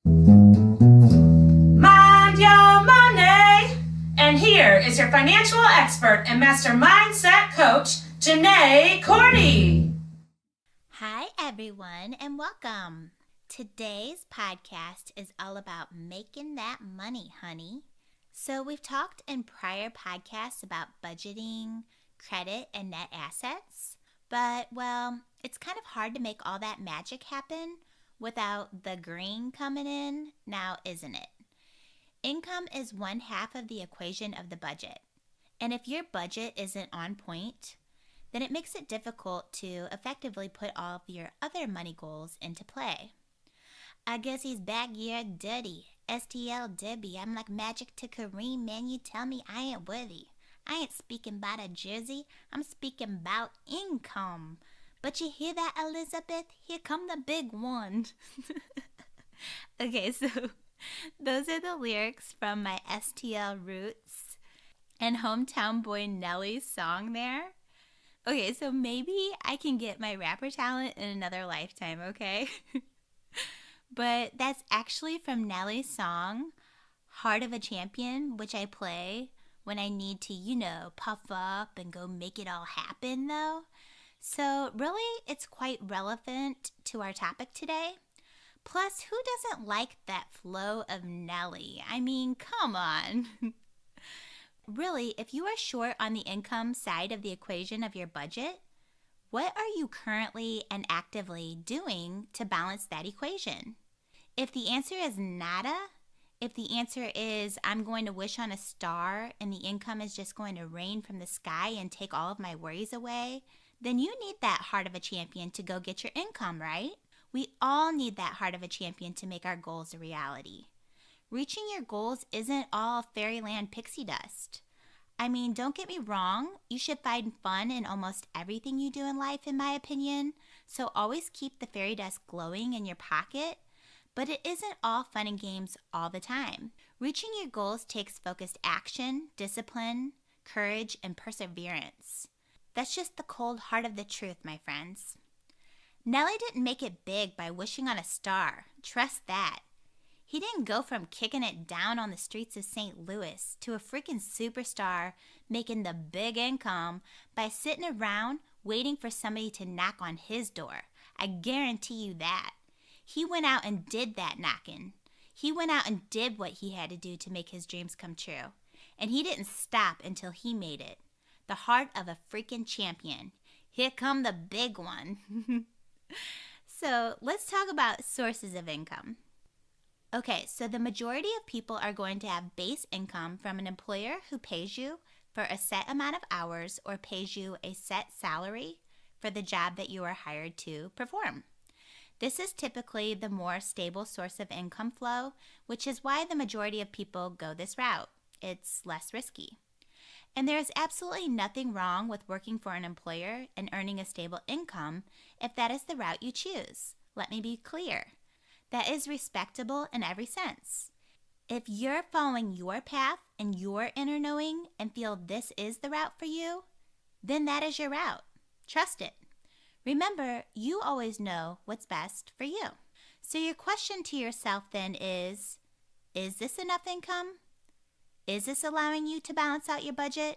Mind your money! And here is your financial expert and master mindset coach, Janae Cordy. Hi, everyone, and welcome. Today's podcast is all about making that money, honey. So, we've talked in prior podcasts about budgeting, credit, and net assets, but it's kind of hard to make all that magic happen without the green coming in, now isn't it? Income is one half of the equation of the budget. And if your budget isn't on point, then it makes it difficult to effectively put all of your other money goals into play. I guess he's back here dirty. STL Debbie. I'm like magic to Kareem, man. You tell me I ain't worthy. I ain't speaking about a jersey. I'm speaking about income. But you hear that, Elizabeth? Here come the big one. Okay, so those are the lyrics from my STL Roots and Hometown Boy Nelly's song there. Okay, so maybe I can get my rapper talent in another lifetime, okay? But that's actually from Nelly's song, Heart of a Champion, which I play when I need to, puff up and go make it all happen, though. So really, it's quite relevant to our topic today. Plus, who doesn't like that flow of Nelly? I mean, come on. Really, if you are short on the income side of the equation of your budget, what are you currently and actively doing to balance that equation? If the answer is nada, if the answer is I'm going to wish on a star and the income is just going to rain from the sky and take all of my worries away, then you need that heart of a champion to go get your income, right? We all need that heart of a champion to make our goals a reality. Reaching your goals isn't all fairyland pixie dust. I mean, don't get me wrong, you should find fun in almost everything you do in life, in my opinion, so always keep the fairy dust glowing in your pocket, but it isn't all fun and games all the time. Reaching your goals takes focused action, discipline, courage, and perseverance. That's just the cold heart of the truth, my friends. Nelly didn't make it big by wishing on a star. Trust that. He didn't go from kicking it down on the streets of St. Louis to a freaking superstar making the big income by sitting around waiting for somebody to knock on his door. I guarantee you that. He went out and did that knocking. He went out and did what he had to do to make his dreams come true. And he didn't stop until he made it. The heart of a freaking champion. Here come the big one. So let's talk about sources of income. Okay, so the majority of people are going to have base income from an employer who pays you for a set amount of hours or pays you a set salary for the job that you are hired to perform. This is typically the more stable source of income flow, which is why the majority of people go this route. It's less risky. And there is absolutely nothing wrong with working for an employer and earning a stable income if that is the route you choose. Let me be clear. That is respectable in every sense. If you're following your path and your inner knowing and feel this is the route for you, then that is your route. Trust it. Remember, you always know what's best for you. So your question to yourself then is this enough income? Is this allowing you to balance out your budget?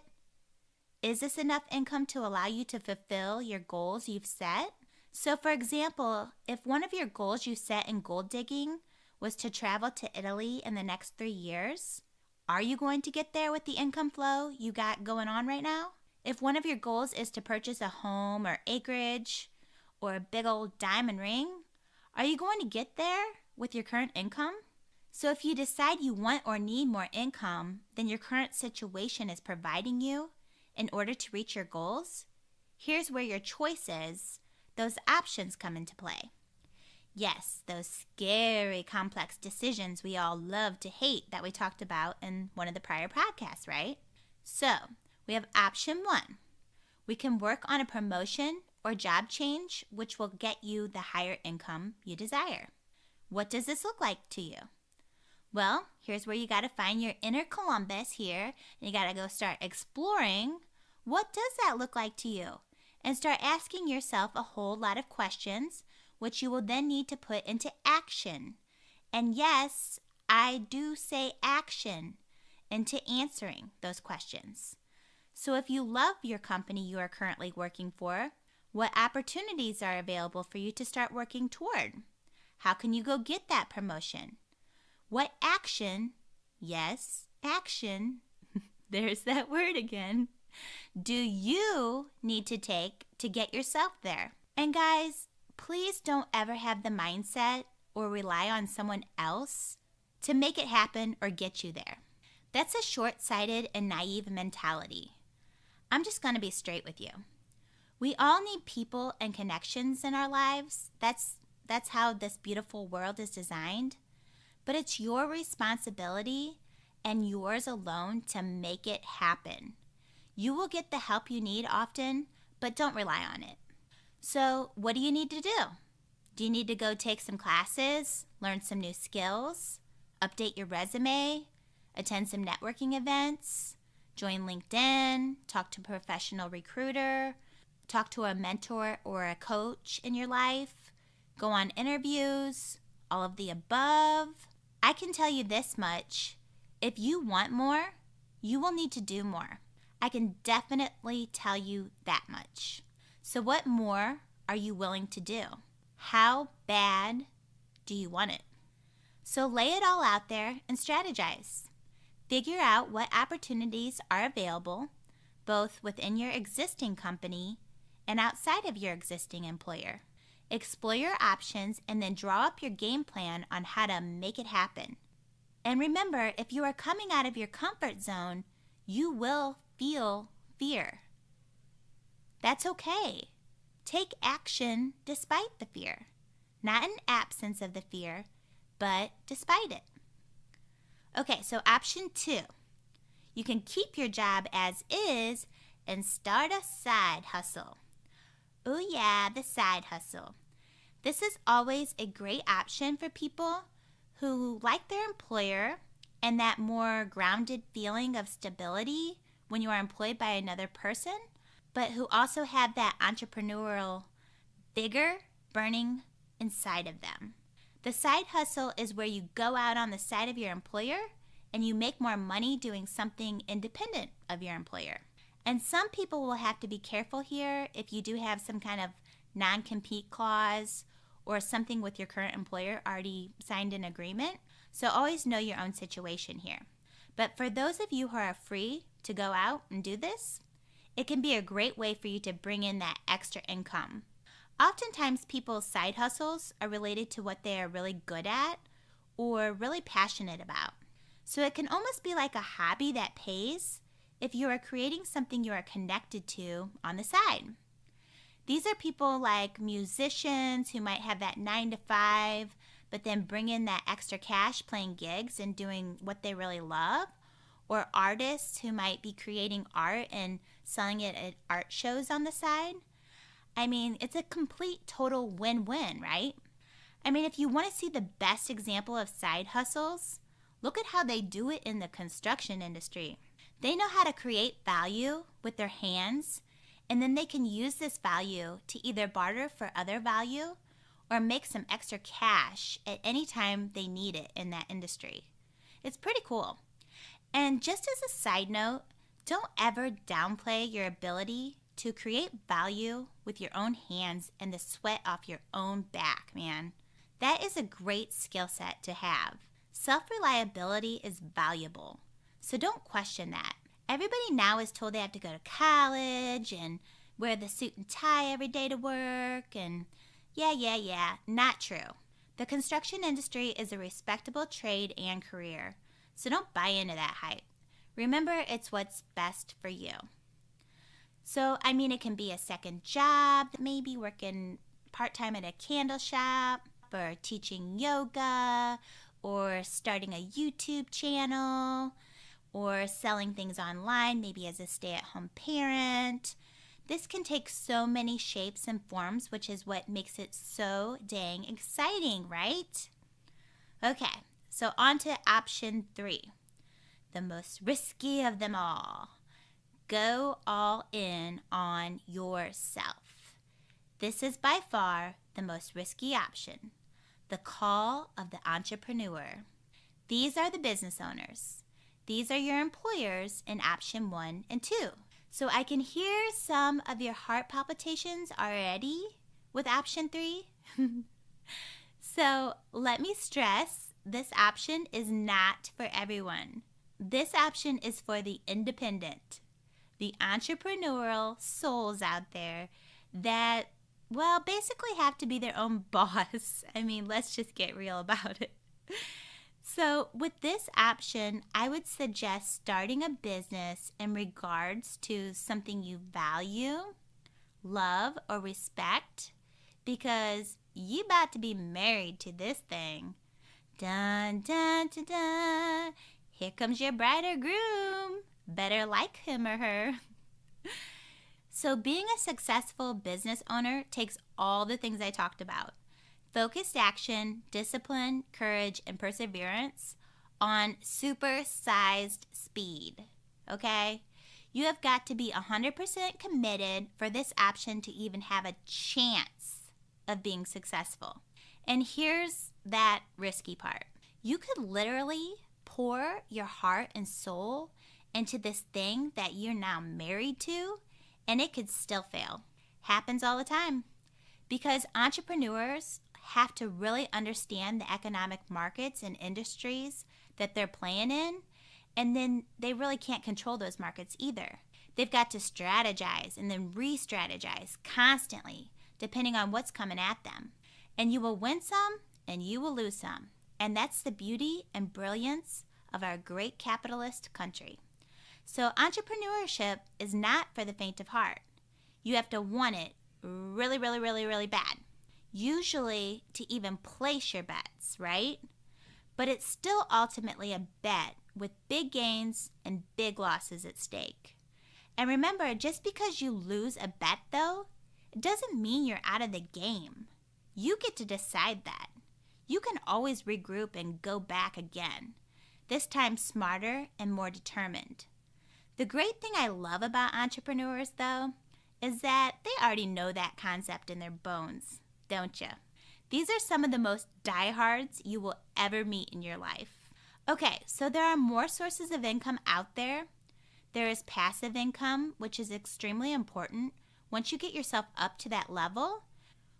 Is this enough income to allow you to fulfill your goals you've set? So for example, if one of your goals you set in gold digging was to travel to Italy in the next 3 years, are you going to get there with the income flow you got going on right now? If one of your goals is to purchase a home or acreage or a big old diamond ring, are you going to get there with your current income? So if you decide you want or need more income than your current situation is providing you in order to reach your goals, here's where your choices, those options come into play. Yes, those scary, complex decisions we all love to hate that we talked about in one of the prior podcasts, right? So, we have option 1. We can work on a promotion or job change, which will get you the higher income you desire. What does this look like to you? Well, here's where you got to find your inner Columbus here, and you got to go start exploring what does that look like to you, and start asking yourself a whole lot of questions, which you will then need to put into action. And yes, I do say action into answering those questions. So if you love your company you are currently working for, what opportunities are available for you to start working toward? How can you go get that promotion? What action, yes, action, there's that word again, do you need to take to get yourself there? And guys, please don't ever have the mindset or rely on someone else to make it happen or get you there. That's a short-sighted and naive mentality. I'm just going to be straight with you. We all need people and connections in our lives. That's how this beautiful world is designed. But it's your responsibility and yours alone to make it happen. You will get the help you need often, but don't rely on it. So what do you need to do? Do you need to go take some classes, learn some new skills, update your resume, attend some networking events, join LinkedIn, talk to a professional recruiter, talk to a mentor or a coach in your life, go on interviews, all of the above? I can tell you this much. If you want more, you will need to do more. I can definitely tell you that much. So what more are you willing to do? How bad do you want it? So lay it all out there and strategize. Figure out what opportunities are available, both within your existing company and outside of your existing employer. Explore your options and then draw up your game plan on how to make it happen. And remember, if you are coming out of your comfort zone, you will feel fear. That's okay. Take action despite the fear. Not an absence of the fear, but despite it. Okay, so option 2. You can keep your job as is and start a side hustle. Oh yeah, the side hustle. This is always a great option for people who like their employer and that more grounded feeling of stability when you are employed by another person, but who also have that entrepreneurial vigor burning inside of them. The side hustle is where you go out on the side of your employer and you make more money doing something independent of your employer. And some people will have to be careful here if you do have some kind of non-compete clause or something with your current employer already signed an agreement. So always know your own situation here. But for those of you who are free to go out and do this, it can be a great way for you to bring in that extra income. Oftentimes people's side hustles are related to what they are really good at or really passionate about. So it can almost be like a hobby that pays if you are creating something you are connected to on the side. These are people like musicians who might have that 9 to 5, but then bring in that extra cash playing gigs and doing what they really love, or artists who might be creating art and selling it at art shows on the side. I mean, it's a complete total win-win, right? I mean, if you want to see the best example of side hustles, look at how they do it in the construction industry. They know how to create value with their hands, and then they can use this value to either barter for other value or make some extra cash at any time they need it in that industry. It's pretty cool. And just as a side note, don't ever downplay your ability to create value with your own hands and the sweat off your own back, man. That is a great skill set to have. Self-reliability is valuable, so don't question that. Everybody now is told they have to go to college and wear the suit and tie every day to work, and yeah, not true. The construction industry is a respectable trade and career, so don't buy into that hype. Remember, it's what's best for you. So, I mean, it can be a second job, maybe working part-time at a candle shop, or teaching yoga, or starting a YouTube channel, or selling things online, maybe as a stay-at-home parent. This can take so many shapes and forms, which is what makes it so dang exciting, right? Okay, so on to option 3, the most risky of them all. Go all in on yourself. This is by far the most risky option. the call of the entrepreneur. These are the business owners. These are your employers in option 1 and 2. So I can hear some of your heart palpitations already with option 3. So let me stress, this option is not for everyone. This option is for the independent, the entrepreneurial souls out there that, well, basically have to be their own boss. I mean, let's just get real about it. So with this option, I would suggest starting a business in regards to something you value, love, or respect, because you about to be married to this thing. Dun, dun, dun, dun. Here comes your bride or groom. Better like him or her. So being a successful business owner takes all the things I talked about. Focused action, discipline, courage, and perseverance on super-sized speed, okay? You have got to be 100% committed for this option to even have a chance of being successful. And here's that risky part. You could literally pour your heart and soul into this thing that you're now married to, and it could still fail. Happens all the time. Because entrepreneurs have to really understand the economic markets and industries that they're playing in, and then they really can't control those markets either. They've got to strategize and then re-strategize constantly, depending on what's coming at them. And you will win some and you will lose some. And that's the beauty and brilliance of our great capitalist country. So entrepreneurship is not for the faint of heart. You have to want it really, really, really, really bad. Usually to even place your bets, right? But it's still ultimately a bet with big gains and big losses at stake. And remember, just because you lose a bet though, it doesn't mean you're out of the game. You get to decide that. You can always regroup and go back again, this time smarter and more determined. The great thing I love about entrepreneurs though is that they already know that concept in their bones, don't you? These are some of the most diehards you will ever meet in your life. Okay, so there are more sources of income out there. There is passive income, which is extremely important once you get yourself up to that level,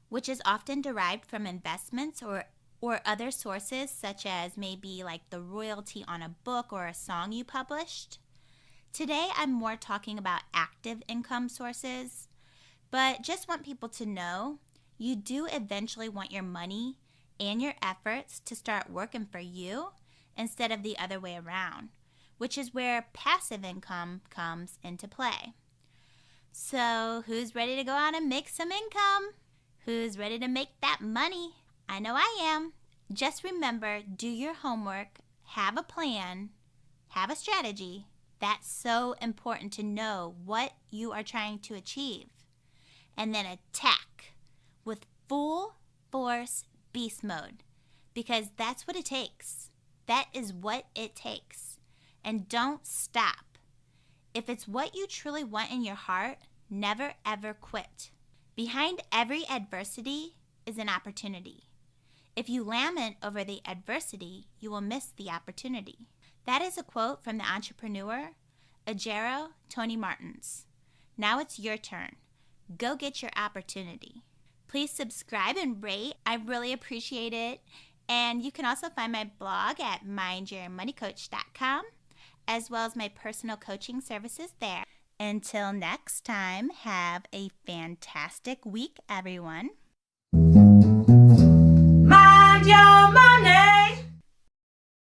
which is often derived from investments or other sources, such as maybe like the royalty on a book or a song you published. Today, I'm more talking about active income sources, but just want people to know you do eventually want your money and your efforts to start working for you instead of the other way around, which is where passive income comes into play. So who's ready to go out and make some income? Who's ready to make that money? I know I am. Just remember, do your homework, have a plan, have a strategy. That's so important to know what you are trying to achieve. And then attack with full force beast mode, because that's what it takes. That is what it takes. And don't stop. If it's what you truly want in your heart, never ever quit. Behind every adversity is an opportunity. If you lament over the adversity, you will miss the opportunity. That is a quote from the entrepreneur, Ajero Tony Martins. Now it's your turn. Go get your opportunity. Please subscribe and rate. I really appreciate it. And you can also find my blog at mindyourmoneycoach.com, as well as my personal coaching services there. Until next time, have a fantastic week, everyone.